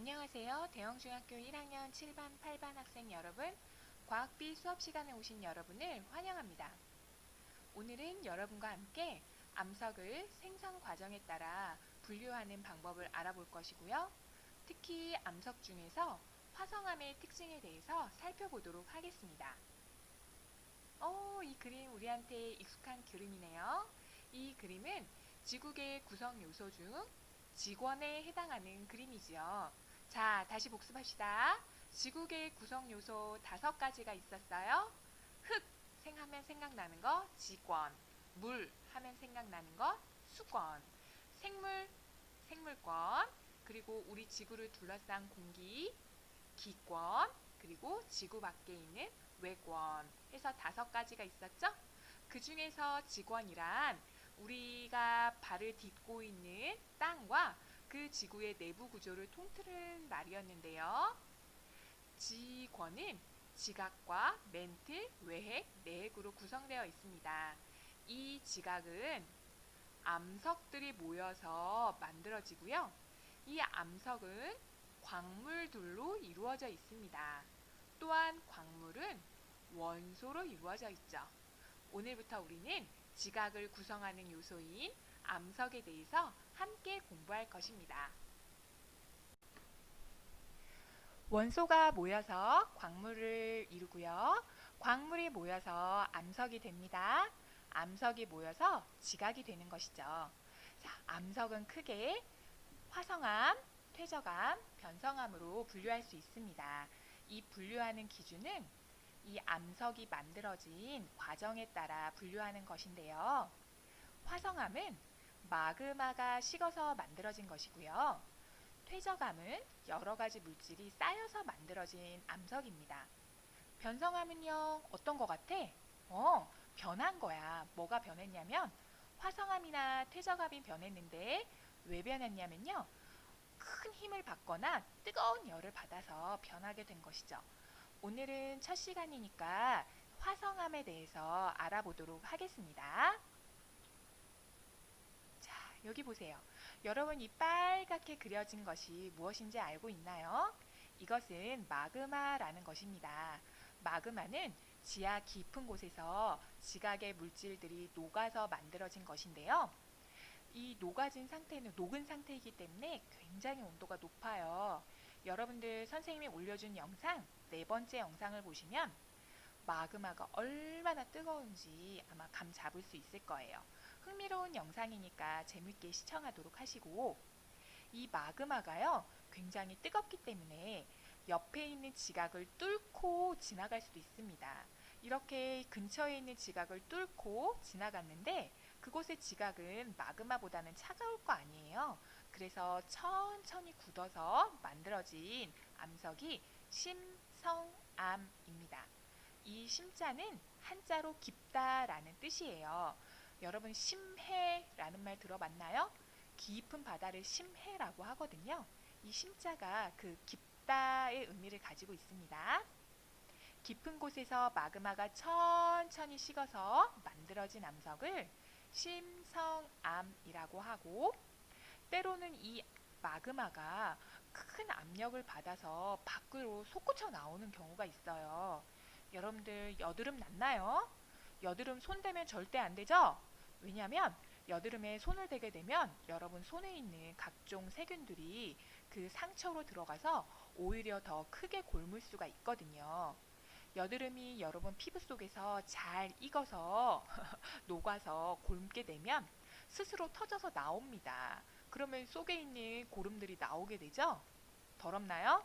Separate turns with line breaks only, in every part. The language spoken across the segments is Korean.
안녕하세요. 대형중학교 1학년 7반, 8반 학생 여러분, 과학비 수업 시간에 오신 여러분을 환영합니다. 오늘은 여러분과 함께 암석을 생성 과정에 따라 분류하는 방법을 알아볼 것이고요. 특히 암석 중에서 화성암의 특징에 대해서 살펴보도록 하겠습니다. 이 그림 우리한테 익숙한 그림이네요. 이 그림은 지구계 구성 요소 중 직원에 해당하는 그림이지요. 자, 다시 복습합시다. 지구계 구성 요소 5가지가 있었어요. 흙 하면 생각나는 거 직원, 물 하면 생각나는 거 수권, 생물, 생물권, 그리고 우리 지구를 둘러싼 공기, 기권, 그리고 지구 밖에 있는 외권 해서 5가지가 있었죠. 그 중에서 직원이란 우리가 발을 딛고 있는 땅과 그 지구의 내부 구조를 통틀은 말이었는데요. 지권은 지각과 멘틀, 외핵, 내핵으로 구성되어 있습니다. 이 지각은 암석들이 모여서 만들어지고요. 이 암석은 광물들로 이루어져 있습니다. 또한 광물은 원소로 이루어져 있죠. 오늘부터 우리는 지각을 구성하는 요소인 암석에 대해서 함께 공부할 것입니다. 원소가 모여서 광물을 이루고요. 광물이 모여서 암석이 됩니다. 암석이 모여서 지각이 되는 것이죠. 자, 암석은 크게 화성암, 퇴적암, 변성암으로 분류할 수 있습니다. 이 분류하는 기준은 이 암석이 만들어진 과정에 따라 분류하는 것인데요. 화성암은 마그마가 식어서 만들어진 것이고요. 퇴적암은 여러 가지 물질이 쌓여서 만들어진 암석입니다. 변성암은요, 어떤 것 같아? 변한 거야. 뭐가 변했냐면 화성암이나 퇴적암이 변했는데 왜 변했냐면요. 큰 힘을 받거나 뜨거운 열을 받아서 변하게 된 것이죠. 오늘은 첫 시간이니까 화성암에 대해서 알아보도록 하겠습니다. 자, 여기 보세요. 여러분 이 빨갛게 그려진 것이 무엇인지 알고 있나요? 이것은 마그마라는 것입니다. 마그마는 지하 깊은 곳에서 지각의 물질들이 녹아서 만들어진 것인데요. 이 녹아진 상태는 녹은 상태이기 때문에 굉장히 온도가 높아요. 여러분들 선생님이 올려준 영상, 4번째 영상을 보시면 마그마가 얼마나 뜨거운지 아마 감 잡을 수 있을 거예요. 흥미로운 영상이니까 재밌게 시청하도록 하시고, 이 마그마가요 굉장히 뜨겁기 때문에 옆에 있는 지각을 뚫고 지나갈 수도 있습니다. 이렇게 근처에 있는 지각을 뚫고 지나갔는데 그곳의 지각은 마그마보다는 차가울 거 아니에요. 그래서 천천히 굳어서 만들어진 암석이 심성암입니다. 이 심자는 한자로 깊다라는 뜻이에요. 여러분 심해라는 말 들어봤나요? 깊은 바다를 심해라고 하거든요. 이 심자가 그 깊다의 의미를 가지고 있습니다. 깊은 곳에서 마그마가 천천히 식어서 만들어진 암석을 심성암이라고 하고, 때로는 이 마그마가 큰 압력을 받아서 밖으로 솟구쳐 나오는 경우가 있어요. 여러분들 여드름 났나요? 여드름 손 대면 절대 안 되죠? 왜냐하면 여드름에 손을 대게 되면 여러분 손에 있는 각종 세균들이 그 상처로 들어가서 오히려 더 크게 곪을 수가 있거든요. 여드름이 여러분 피부 속에서 잘 익어서 녹아서 곪게 되면 스스로 터져서 나옵니다. 그러면 속에 있는 고름들이 나오게 되죠? 더럽나요?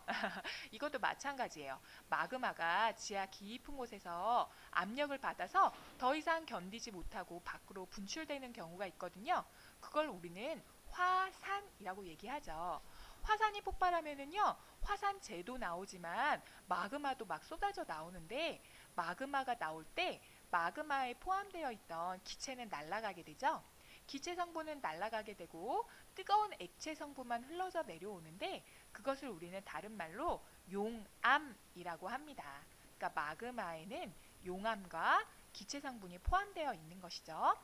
이것도 마찬가지예요. 마그마가 지하 깊은 곳에서 압력을 받아서 더 이상 견디지 못하고 밖으로 분출되는 경우가 있거든요. 그걸 우리는 화산이라고 얘기하죠. 화산이 폭발하면은요, 화산재도 나오지만 마그마도 막 쏟아져 나오는데, 마그마가 나올 때 마그마에 포함되어 있던 기체는 날아가게 되죠. 기체 성분은 날아가게 되고 뜨거운 액체 성분만 흘러서 내려오는데, 그것을 우리는 다른 말로 용암이라고 합니다. 그러니까 마그마에는 용암과 기체 성분이 포함되어 있는 것이죠.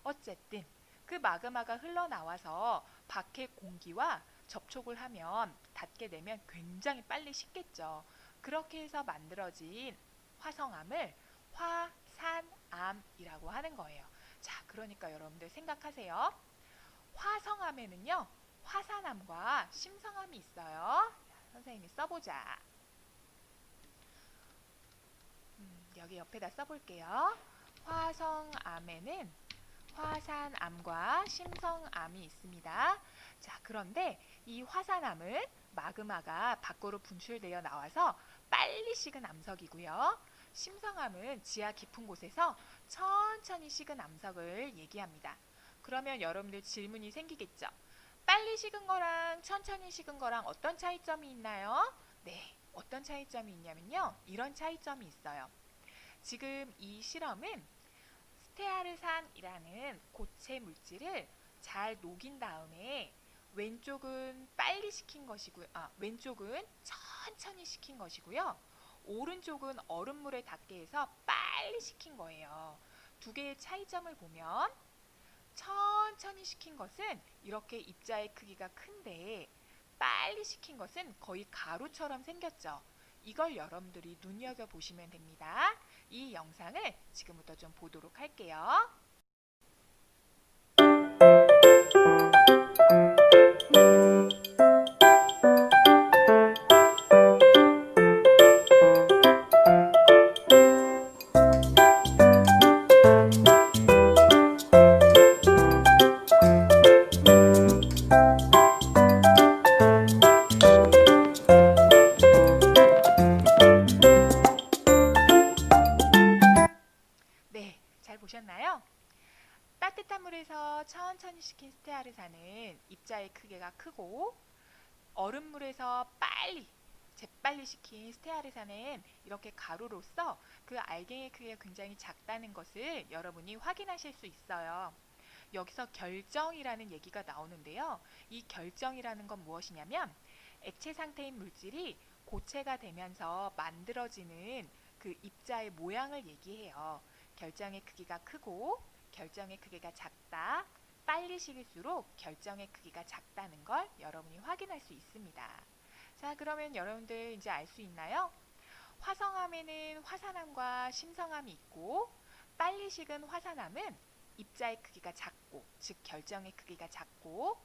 어쨌든 그 마그마가 흘러나와서 밖의 공기와 접촉을 하면 닿게 되면 굉장히 빨리 식겠죠. 그렇게 해서 만들어진 화성암을 화산암이라고 하는 거예요. 자, 그러니까 여러분들 생각하세요. 화성암에는요, 화산암과 심성암이 있어요. 선생님이 써보자. 여기 옆에다 써볼게요. 화성암에는 화산암과 심성암이 있습니다. 자, 그런데 이 화산암은 마그마가 밖으로 분출되어 나와서 빨리 식은 암석이고요. 심성암은 지하 깊은 곳에서 천천히 식은 암석을 얘기합니다. 그러면 여러분들 질문이 생기겠죠. 빨리 식은 거랑 천천히 식은 거랑 어떤 차이점이 있나요? 네, 어떤 차이점이 있냐면요. 이런 차이점이 있어요. 지금 이 실험은 스테아르산이라는 고체 물질을 잘 녹인 다음에 왼쪽은 빨리 식힌 것이고요. 왼쪽은 천천히 식힌 것이고요. 오른쪽은 얼음물에 닿게 해서 빨리 식힌 거예요. 두 개의 차이점을 보면 천천히 식힌 것은 이렇게 입자의 크기가 큰데 빨리 식힌 것은 거의 가루처럼 생겼죠. 이걸 여러분들이 눈여겨보시면 됩니다. 이 영상을 지금부터 좀 보도록 할게요. 네, 잘 보셨나요? 따뜻한 물에서 천천히 식힌 스테아르산은 입자의 크기가 크고 얼음물에서 재빨리 식힌 스테아르산은 이렇게 가루로서 그 알갱이의 크기가 굉장히 작다는 것을 여러분이 확인하실 수 있어요. 여기서 결정이라는 얘기가 나오는데요. 이 결정이라는 건 무엇이냐면 액체 상태인 물질이 고체가 되면서 만들어지는 그 입자의 모양을 얘기해요. 결정의 크기가 크고 결정의 크기가 작다. 빨리 식을수록 결정의 크기가 작다는 걸 여러분이 확인할 수 있습니다. 자, 그러면 여러분들 이제 알 수 있나요? 화성암에는 화산암과 심성암이 있고 빨리 식은 화산암은 입자의 크기가 작고, 즉 결정의 크기가 작고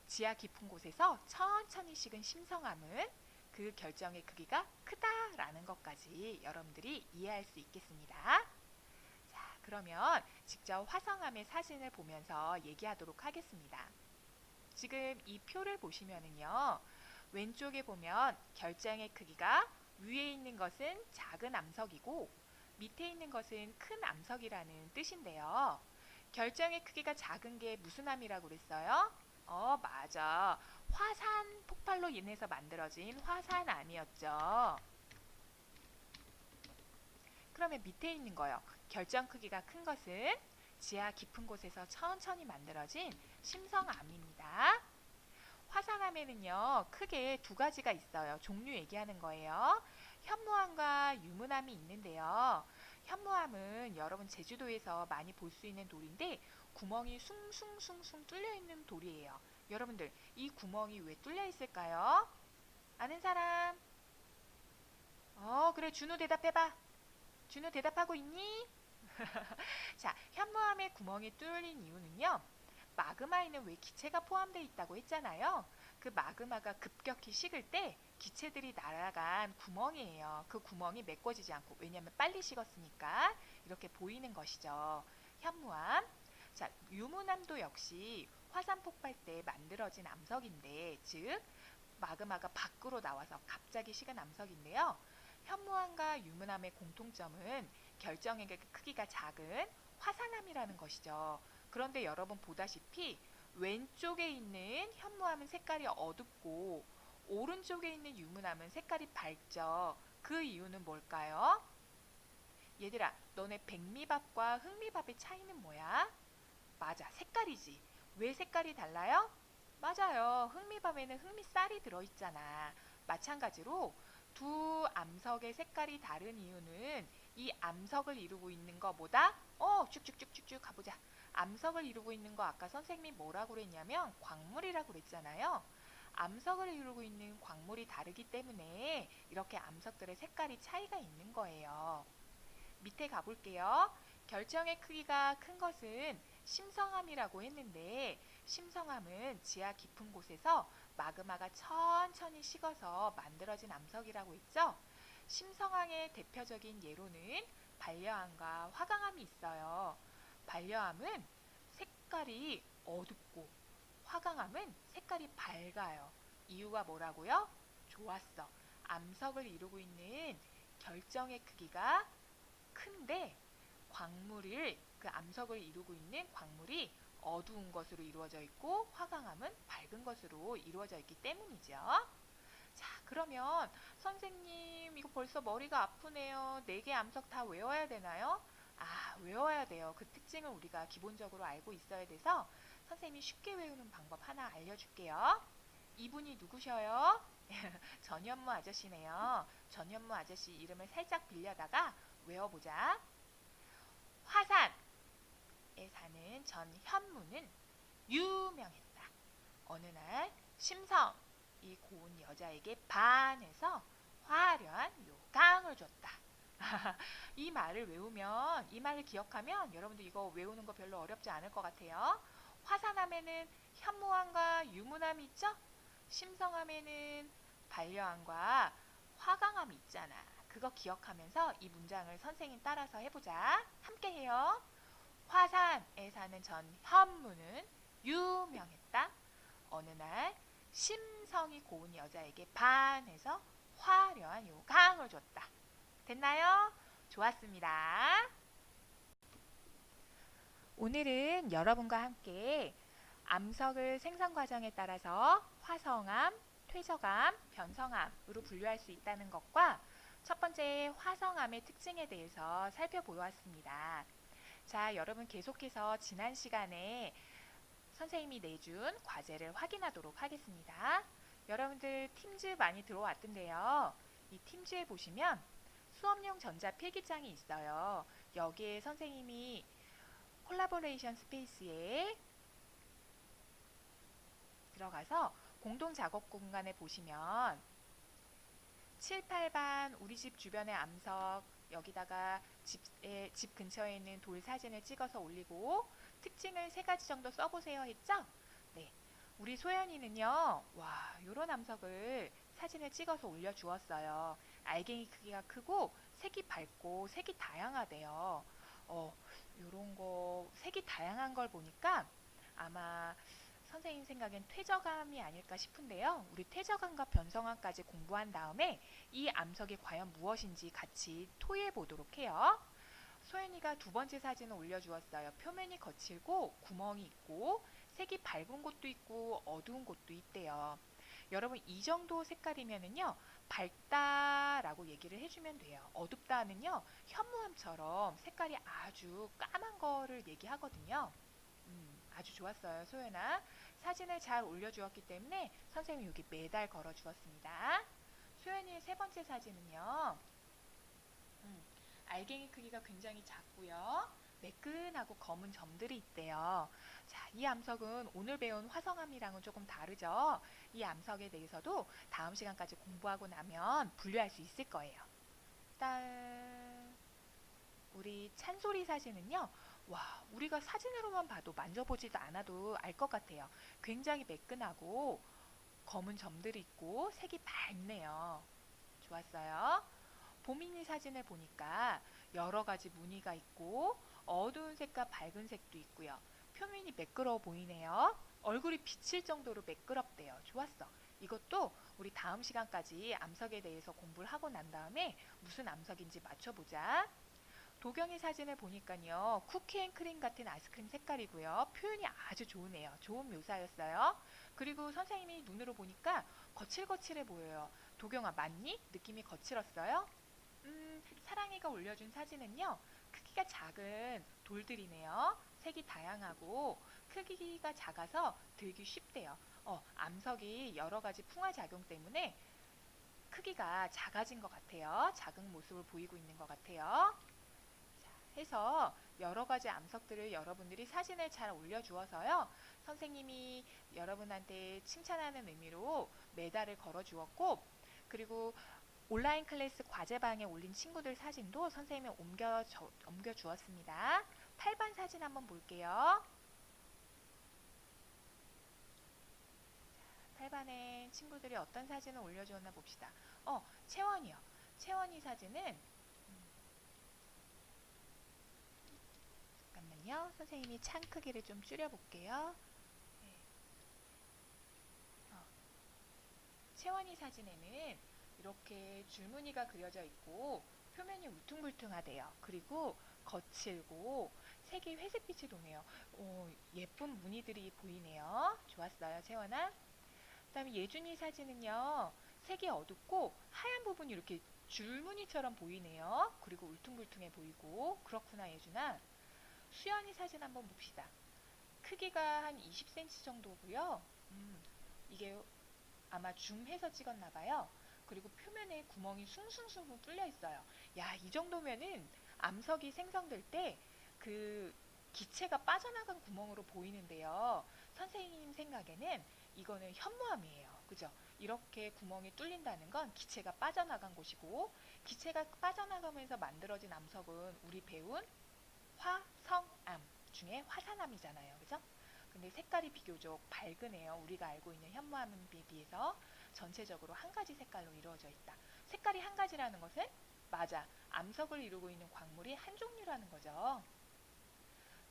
지하 깊은 곳에서 천천히 식은 심성암은 그 결정의 크기가 크다라는 것까지 여러분들이 이해할 수 있겠습니다. 자, 그러면 직접 화성암의 사진을 보면서 얘기하도록 하겠습니다. 지금 이 표를 보시면은요. 왼쪽에 보면 결정의 크기가 위에 있는 것은 작은 암석이고 밑에 있는 것은 큰 암석이라는 뜻인데요. 결정의 크기가 작은 게 무슨 암이라고 그랬어요? 맞아. 화산 폭발로 인해서 만들어진 화산암이었죠. 그러면 밑에 있는 거요. 결정 크기가 큰 것은 지하 깊은 곳에서 천천히 만들어진 심성암입니다. 화산암에는요, 크게 두 가지가 있어요. 종류 얘기하는 거예요. 현무암과 유문암이 있는데요. 현무암은 여러분 제주도에서 많이 볼 수 있는 돌인데 구멍이 숭숭숭숭 뚫려 있는 돌이에요. 여러분들, 이 구멍이 왜 뚫려 있을까요? 아는 사람? 그래, 준우 대답해봐. 준우 대답하고 있니? 자, 현무암의 구멍이 뚫린 이유는요. 마그마에는 왜 기체가 포함되어 있다고 했잖아요. 그 마그마가 급격히 식을 때 기체들이 날아간 구멍이에요. 그 구멍이 메꿔지지 않고, 왜냐하면 빨리 식었으니까 이렇게 보이는 것이죠. 현무암. 자, 유문암도 역시 화산 폭발 때 만들어진 암석인데, 즉 마그마가 밖으로 나와서 갑자기 식은 암석인데요. 현무암과 유문암의 공통점은 결정의 크기가 작은 화산암이라는 것이죠. 그런데 여러분 보다시피 왼쪽에 있는 현무암은 색깔이 어둡고 오른쪽에 있는 유문암은 색깔이 밝죠. 그 이유는 뭘까요? 얘들아, 너네 백미밥과 흑미밥의 차이는 뭐야? 맞아, 색깔이지. 왜 색깔이 달라요? 맞아요. 흑미밥에는 흑미쌀이 들어있잖아. 마찬가지로 두 암석의 색깔이 다른 이유는 이 암석을 이루고 있는 것보다 쭉쭉쭉쭉쭉 가보자. 암석을 이루고 있는 거 아까 선생님이 뭐라고 그랬냐면 광물이라고 그랬잖아요. 암석을 이루고 있는 광물이 다르기 때문에 이렇게 암석들의 색깔이 차이가 있는 거예요. 밑에 가볼게요. 결정의 크기가 큰 것은 심성암이라고 했는데 심성암은 지하 깊은 곳에서 마그마가 천천히 식어서 만들어진 암석이라고 했죠. 심성암의 대표적인 예로는 반려암과 화강암이 있어요. 반려암은 색깔이 어둡고 화강암은 색깔이 밝아요. 이유가 뭐라고요? 좋았어. 암석을 이루고 있는 결정의 크기가 큰데 그 암석을 이루고 있는 광물이 어두운 것으로 이루어져 있고 화강암은 밝은 것으로 이루어져 있기 때문이죠. 자, 그러면 선생님 이거 벌써 머리가 아프네요. 4개 암석 다 외워야 되나요? 외워야 돼요. 그 특징을 우리가 기본적으로 알고 있어야 돼서 선생님이 쉽게 외우는 방법 하나 알려줄게요. 이분이 누구셔요? 전현무 아저씨네요. 전현무 아저씨 이름을 살짝 빌려다가 외워보자. 화산에 사는 전현무는 유명했다. 어느 날 심성, 이 고운 여자에게 반해서 화려한 요강을 줬다. 이 말을 외우면, 이 말을 기억하면 여러분들 이거 외우는 거 별로 어렵지 않을 것 같아요. 화산암에는 현무암과 유무암이 있죠? 심성암에는 반려암과 화강암이 있잖아. 그거 기억하면서 이 문장을 선생님 따라서 해보자. 함께 해요. 화산에 사는 전현무는 유명했다. 어느 날 심성이 고운 여자에게 반해서 화려한 요강을 줬다. 됐나요? 좋았습니다. 오늘은 여러분과 함께 암석을 생산 과정에 따라서 화성암, 퇴적암, 변성암으로 분류할 수 있다는 것과 첫 번째 화성암의 특징에 대해서 살펴보았습니다. 자, 여러분 계속해서 지난 시간에 선생님이 내준 과제를 확인하도록 하겠습니다. 여러분들 팀즈 많이 들어왔던데요. 이 팀즈에 보시면 수업용 전자 필기장이 있어요. 여기에 선생님이 콜라보레이션 스페이스에 들어가서 공동 작업 공간에 보시면 7, 8반 우리 집 주변의 암석 여기다가 집 근처에 있는 돌 사진을 찍어서 올리고 특징을 3가지 정도 써보세요 했죠? 네, 우리 소연이는요, 와, 요런 암석을 사진을 찍어서 올려주었어요. 알갱이 크기가 크고 색이 밝고 색이 다양하대요. 요런 거 색이 다양한 걸 보니까 아마 선생님 생각엔 퇴적암이 아닐까 싶은데요. 우리 퇴적암과 변성암까지 공부한 다음에 이 암석이 과연 무엇인지 같이 토의해 보도록 해요. 소연이가 2번째 사진을 올려주었어요. 표면이 거칠고 구멍이 있고 색이 밝은 곳도 있고 어두운 곳도 있대요. 여러분 이 정도 색깔이면은요 밝다라고 얘기를 해주면 돼요. 어둡다는요 현무암처럼 색깔이 아주 까만 거를 얘기하거든요. 아주 좋았어요, 소연아. 사진을 잘 올려주었기 때문에 선생님이 여기 매달 걸어주었습니다. 소연이의 3번째 사진은요. 알갱이 크기가 굉장히 작고요. 매끈하고 검은 점들이 있대요. 자, 이 암석은 오늘 배운 화성암이랑은 조금 다르죠. 이 암석에 대해서도 다음 시간까지 공부하고 나면 분류할 수 있을 거예요. 우리 찬소리 사진은요. 와, 우리가 사진으로만 봐도 만져보지도 않아도 알 것 같아요. 굉장히 매끈하고 검은 점들이 있고 색이 밝네요. 좋았어요. 보민이 사진을 보니까 여러 가지 무늬가 있고 어두운 색과 밝은 색도 있고요. 표면이 매끄러워 보이네요. 얼굴이 비칠 정도로 매끄럽대요. 좋았어. 이것도 우리 다음 시간까지 암석에 대해서 공부를 하고 난 다음에 무슨 암석인지 맞춰보자. 도경이 사진을 보니까요. 쿠키앤크림 같은 아이스크림 색깔이고요. 표현이 아주 좋으네요. 좋은 묘사였어요. 그리고 선생님이 눈으로 보니까 거칠거칠해 보여요. 도경아 맞니? 느낌이 거칠었어요? 사랑이가 올려준 사진은요. 크기가 작은 돌들이네요. 색이 다양하고 크기가 작아서 들기 쉽대요. 암석이 여러가지 풍화작용 때문에 크기가 작아진 것 같아요. 작은 모습을 보이고 있는 것 같아요. 자, 해서 여러 가지 암석들을 여러분들이 사진을 잘 올려주어서요. 선생님이 여러분한테 칭찬하는 의미로 메달을 걸어주었고, 그리고 온라인 클래스 과제방에 올린 친구들 사진도 선생님이 옮겨 주었습니다. 8번 사진 한번 볼게요. 8번에 친구들이 어떤 사진을 올려주었나 봅시다. 채원이요. 채원이 사진은 잠깐만요. 선생님이 창 크기를 좀 줄여볼게요. 네. 채원이 사진에는 이렇게 줄무늬가 그려져 있고 표면이 울퉁불퉁하대요. 그리고 거칠고 색이 회색빛이 도네요. 예쁜 무늬들이 보이네요. 좋았어요, 채원아. 그 다음에 예준이 사진은요. 색이 어둡고 하얀 부분이 이렇게 줄무늬처럼 보이네요. 그리고 울퉁불퉁해 보이고. 그렇구나, 예준아. 수연이 사진 한번 봅시다. 크기가 한 20cm 정도고요. 이게 아마 줌해서 찍었나봐요. 그리고 표면에 구멍이 숭숭숭숭 뚫려 있어요. 야, 이 정도면은 암석이 생성될 때 그 기체가 빠져나간 구멍으로 보이는데요. 선생님 생각에는 이거는 현무암이에요. 그죠? 이렇게 구멍이 뚫린다는 건 기체가 빠져나간 곳이고, 기체가 빠져나가면서 만들어진 암석은 우리 배운 화성암 중에 화산암이잖아요. 그죠? 근데 색깔이 비교적 밝으네요. 우리가 알고 있는 현무암에 비해서 전체적으로 한 가지 색깔로 이루어져 있다. 색깔이 한 가지라는 것은 맞아. 암석을 이루고 있는 광물이 한 종류라는 거죠.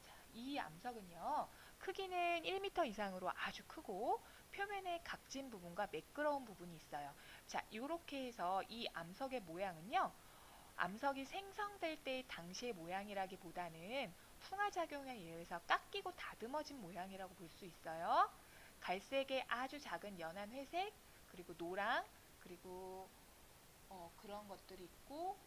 자, 이 암석은요. 크기는 1m 이상으로 아주 크고 표면에 각진 부분과 매끄러운 부분이 있어요. 자, 이렇게 해서 이 암석의 모양은요. 암석이 생성될 때 당시의 모양이라기보다는 풍화작용에 의해서 깎이고 다듬어진 모양이라고 볼 수 있어요. 갈색의 아주 작은 연한 회색, 그리고 노랑, 그리고 그런 것들이 있고,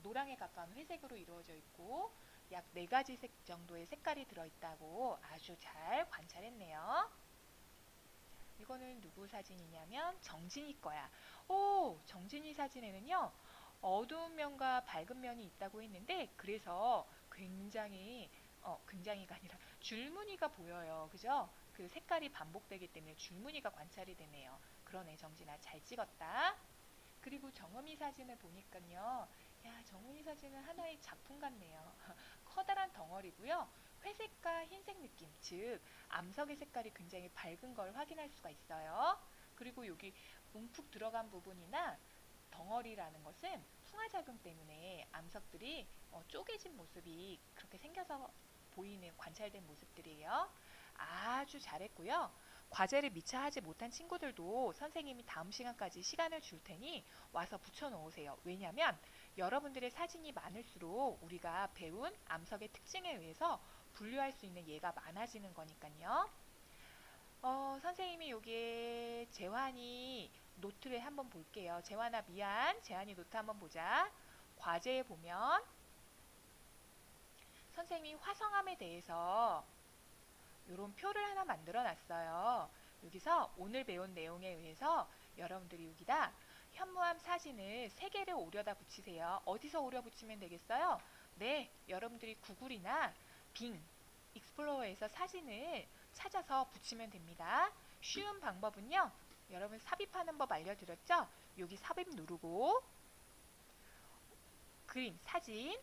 노랑에 가까운 회색으로 이루어져 있고, 약 4가지 색 정도의 색깔이 들어있다고 아주 잘 관찰했네요. 이거는 누구 사진이냐면 정진이 거야. 정진이 사진에는요. 어두운 면과 밝은 면이 있다고 했는데, 그래서 굉장히가 아니라 줄무늬가 보여요. 그죠? 그 색깔이 반복되기 때문에 줄무늬가 관찰이 되네요. 그러네, 정진아. 잘 찍었다. 그리고 정음이 사진을 보니까요. 야, 정음이 사진은 하나의 작품 같네요. 커다란 덩어리고요. 회색과 흰색 느낌, 즉 암석의 색깔이 굉장히 밝은 걸 확인할 수가 있어요. 그리고 여기 움푹 들어간 부분이나 덩어리라는 것은 풍화작용 때문에 암석들이 쪼개진 모습이 그렇게 생겨서 보이는 관찰된 모습들이에요. 아주 잘했고요. 과제를 미처 하지 못한 친구들도 선생님이 다음 시간까지 시간을 줄 테니 와서 붙여놓으세요. 왜냐하면 여러분들의 사진이 많을수록 우리가 배운 암석의 특징에 의해서 분류할 수 있는 예가 많아지는 거니까요. 선생님이 여기에 재환이 노트를 한번 볼게요. 재환아 미안. 재환이 노트 한번 보자. 과제에 보면 선생님이 화성암에 대해서 이런 표를 하나 만들어 놨어요. 여기서 오늘 배운 내용에 의해서 여러분들이 여기다 현무암 사진을 3개를 오려다 붙이세요. 어디서 오려 붙이면 되겠어요? 네, 여러분들이 구글이나 빙, 익스플로러에서 사진을 찾아서 붙이면 됩니다. 쉬운 방법은요. 여러분 삽입하는 법 알려드렸죠? 여기 삽입 누르고 그림, 사진,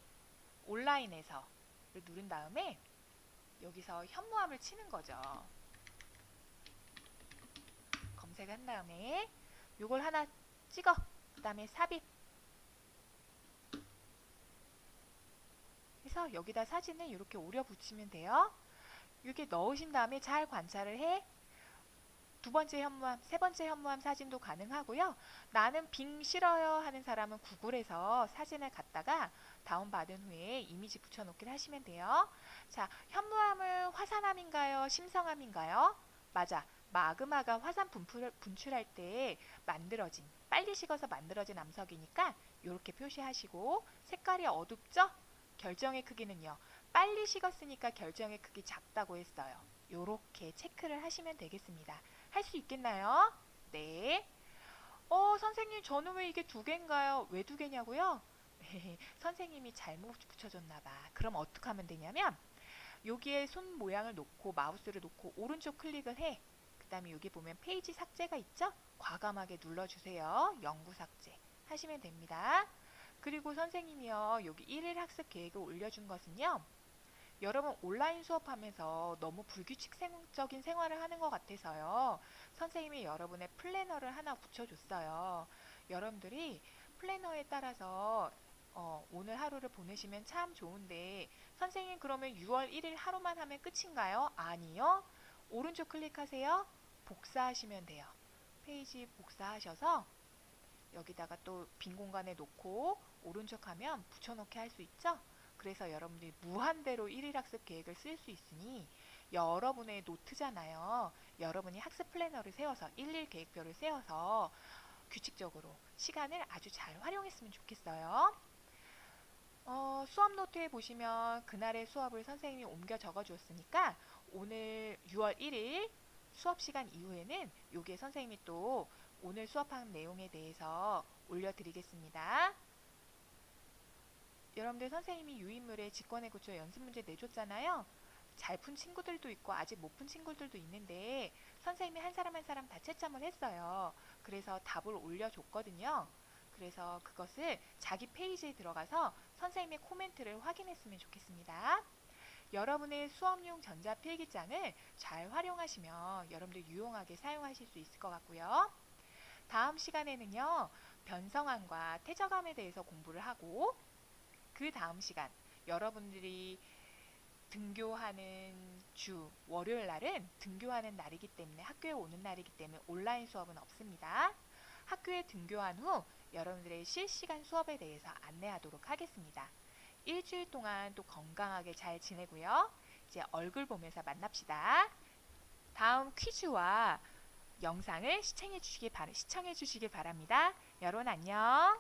온라인에서 누른 다음에 여기서 현무암을 치는 거죠. 검색한 다음에 요걸 하나 찍어. 그 다음에 삽입. 그래서 여기다 사진을 이렇게 오려 붙이면 돼요. 이렇게 넣으신 다음에 잘 관찰을 해. 2번째 현무암, 3번째 현무암 사진도 가능하고요. 나는 빙 싫어요 하는 사람은 구글에서 사진을 갖다가 다운받은 후에 이미지 붙여놓기를 하시면 돼요. 자, 현무암은 화산암인가요? 심성암인가요? 맞아. 마그마가 화산 분출할 때 만들어진, 빨리 식어서 만들어진 암석이니까 이렇게 표시하시고, 색깔이 어둡죠? 결정의 크기는요. 빨리 식었으니까 결정의 크기 작다고 했어요. 이렇게 체크를 하시면 되겠습니다. 할 수 있겠나요? 네. 선생님 저는 왜 이게 2개인가요? 왜 2개냐고요? 선생님이 잘못 붙여줬나 봐. 그럼 어떻게 하면 되냐면 여기에 손 모양을 놓고 마우스를 놓고 오른쪽 클릭을 해. 그 다음에 여기 보면 페이지 삭제가 있죠? 과감하게 눌러주세요. 영구 삭제 하시면 됩니다. 그리고 선생님이요, 여기 1일 학습 계획을 올려준 것은요, 여러분 온라인 수업하면서 너무 불규칙적인 생활을 하는 것 같아서요, 선생님이 여러분의 플래너를 하나 붙여줬어요. 여러분들이 플래너에 따라서 오늘 하루를 보내시면 참 좋은데, 선생님 그러면 6월 1일 하루만 하면 끝인가요? 아니요. 오른쪽 클릭하세요. 복사하시면 돼요. 페이지 복사하셔서 여기다가 또 빈 공간에 놓고 오른쪽 하면 붙여넣기 할 수 있죠? 그래서 여러분들이 무한대로 1일 학습 계획을 쓸 수 있으니 여러분의 노트잖아요. 여러분이 학습 플래너를 세워서 1일 계획표를 세워서 규칙적으로 시간을 아주 잘 활용했으면 좋겠어요. 수업 노트에 보시면 그날의 수업을 선생님이 옮겨 적어 주었으니까 오늘 6월 1일 수업 시간 이후에는 요게 선생님이 또 오늘 수업한 내용에 대해서 올려드리겠습니다. 여러분들 선생님이 유인물에 직권의 구조 연습 문제 내줬잖아요. 잘 푼 친구들도 있고 아직 못 푼 친구들도 있는데 선생님이 한 사람 한 사람 다 채점을 했어요. 그래서 답을 올려줬거든요. 그래서 그것을 자기 페이지에 들어가서 선생님의 코멘트를 확인했으면 좋겠습니다. 여러분의 수업용 전자필기장을 잘 활용하시면 여러분들 유용하게 사용하실 수 있을 것 같고요. 다음 시간에는요, 변성함과 퇴적함에 대해서 공부를 하고, 그 다음 시간 여러분들이 등교하는 주 월요일 날은 등교하는 날이기 때문에, 학교에 오는 날이기 때문에 온라인 수업은 없습니다. 학교에 등교한 후 여러분들의 실시간 수업에 대해서 안내하도록 하겠습니다. 일주일 동안 또 건강하게 잘 지내고요. 이제 얼굴 보면서 만납시다. 다음 퀴즈와 영상을 시청해 주시기 바랍니다. 여러분 안녕.